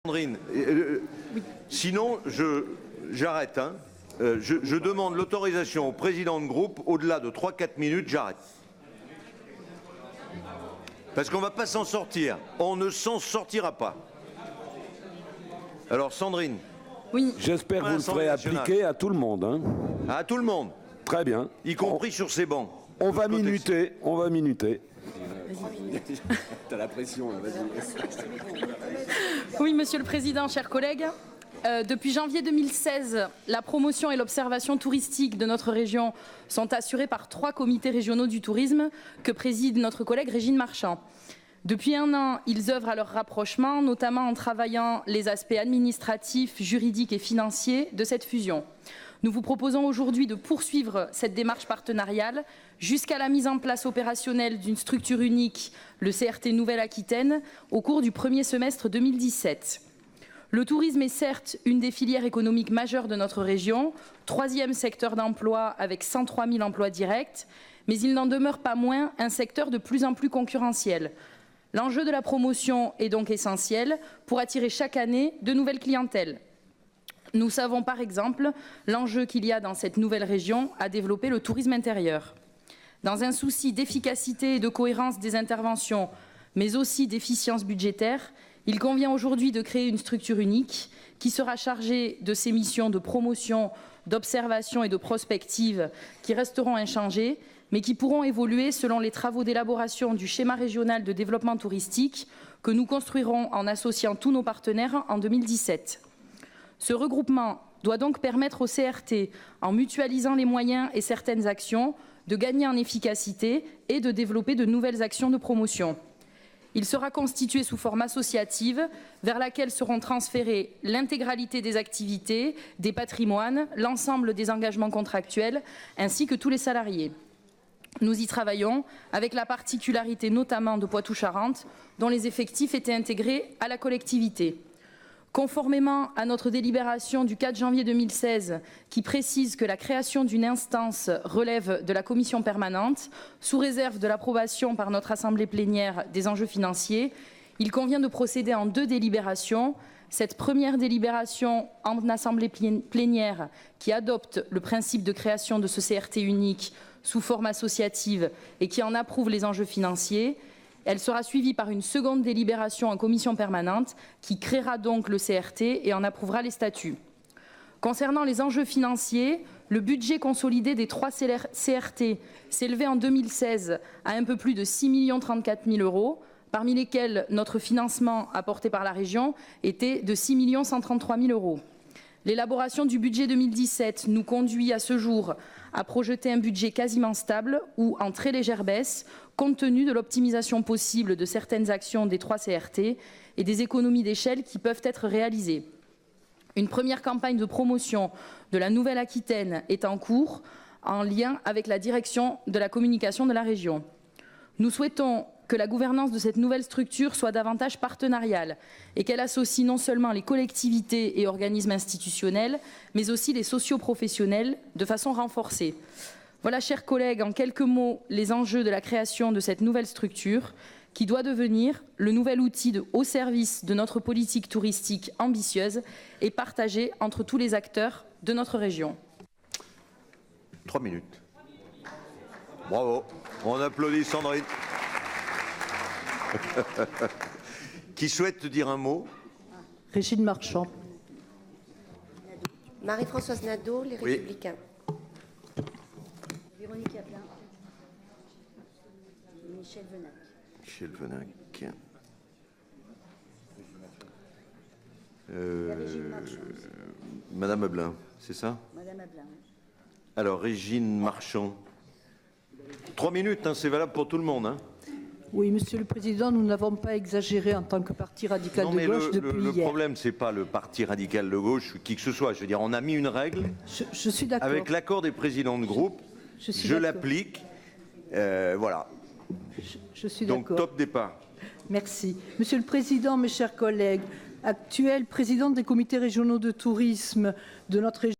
Sandrine, sinon j'arrête. Hein. Je demande l'autorisation au président de groupe, au-delà de 3-4 minutes, j'arrête. Parce qu'on ne va pas s'en sortir. On ne s'en sortira pas. Alors Sandrine. Oui. J'espère que vous le ferez appliquer à tout le monde. Hein. À tout le monde. Très bien. Y compris sur ces bancs. On va minuter. On va minuter. T'as la pression, là, vas-y. Oui, Monsieur le Président, chers collègues. Depuis janvier 2016, la promotion et l'observation touristique de notre région sont assurées par 3 comités régionaux du tourisme que préside notre collègue Régine Marchand. Depuis un an, ils œuvrent à leur rapprochement, notamment en travaillant les aspects administratifs, juridiques et financiers de cette fusion. Nous vous proposons aujourd'hui de poursuivre cette démarche partenariale jusqu'à la mise en place opérationnelle d'une structure unique, le CRT Nouvelle-Aquitaine, au cours du premier semestre 2017. Le tourisme est certes une des filières économiques majeures de notre région, 3e secteur d'emploi avec 103 000 emplois directs, mais il n'en demeure pas moins un secteur de plus en plus concurrentiel. L'enjeu de la promotion est donc essentiel pour attirer chaque année de nouvelles clientèles. Nous savons par exemple l'enjeu qu'il y a dans cette nouvelle région à développer le tourisme intérieur. Dans un souci d'efficacité et de cohérence des interventions, mais aussi d'efficience budgétaire, il convient aujourd'hui de créer une structure unique qui sera chargée de ces missions de promotion, d'observation et de prospective qui resteront inchangées, mais qui pourront évoluer selon les travaux d'élaboration du schéma régional de développement touristique que nous construirons en associant tous nos partenaires en 2017. Ce regroupement doit donc permettre au CRT, en mutualisant les moyens et certaines actions, de gagner en efficacité et de développer de nouvelles actions de promotion. Il sera constitué sous forme associative, vers laquelle seront transférées l'intégralité des activités, des patrimoines, l'ensemble des engagements contractuels, ainsi que tous les salariés. Nous y travaillons avec la particularité notamment de Poitou-Charentes, dont les effectifs étaient intégrés à la collectivité. Conformément à notre délibération du 4 janvier 2016, qui précise que la création d'une instance relève de la commission permanente, sous réserve de l'approbation par notre assemblée plénière des enjeux financiers, il convient de procéder en 2 délibérations. Cette première délibération en assemblée plénière qui adopte le principe de création de ce CRT unique sous forme associative et qui en approuve les enjeux financiers. Elle sera suivie par une seconde délibération en commission permanente qui créera donc le CRT et en approuvera les statuts. Concernant les enjeux financiers, le budget consolidé des 3 CRT s'élevait en 2016 à un peu plus de 6 034 000 €, parmi lesquels notre financement apporté par la région était de 6 133 000 €. L'élaboration du budget 2017 nous conduit à ce jour à projeter un budget quasiment stable ou en très légère baisse, compte tenu de l'optimisation possible de certaines actions des 3 CRT et des économies d'échelle qui peuvent être réalisées. Une première campagne de promotion de la Nouvelle-Aquitaine est en cours, en lien avec la direction de la communication de la région. Nous souhaitons que la gouvernance de cette nouvelle structure soit davantage partenariale et qu'elle associe non seulement les collectivités et organismes institutionnels, mais aussi les socioprofessionnels de façon renforcée. Voilà, chers collègues, en quelques mots, les enjeux de la création de cette nouvelle structure qui doit devenir le nouvel outil au service de notre politique touristique ambitieuse et partagée entre tous les acteurs de notre région. 3 minutes. Bravo. On applaudit Sandrine. Qui souhaite dire un mot? Régine Marchand. Marie-Françoise Nadeau, Les Républicains. Véronique Yablin. Michel Venac. Michel Venac. Madame Ablin, c'est ça? Madame Ablin. Alors, Régine Marchand. 3 minutes, hein, c'est valable pour tout le monde. Hein. Oui, Monsieur le Président, nous n'avons pas exagéré en tant que parti radical de gauche depuis hier. Le problème, ce n'est pas le parti radical de gauche, qui que ce soit. Je veux dire, on a mis une règle. Je suis d'accord. Avec l'accord des présidents de groupe, je l'applique. Voilà. Je suis d'accord. Donc, top départ. Merci. Monsieur le Président, mes chers collègues, actuel président des comités régionaux de tourisme de notre région,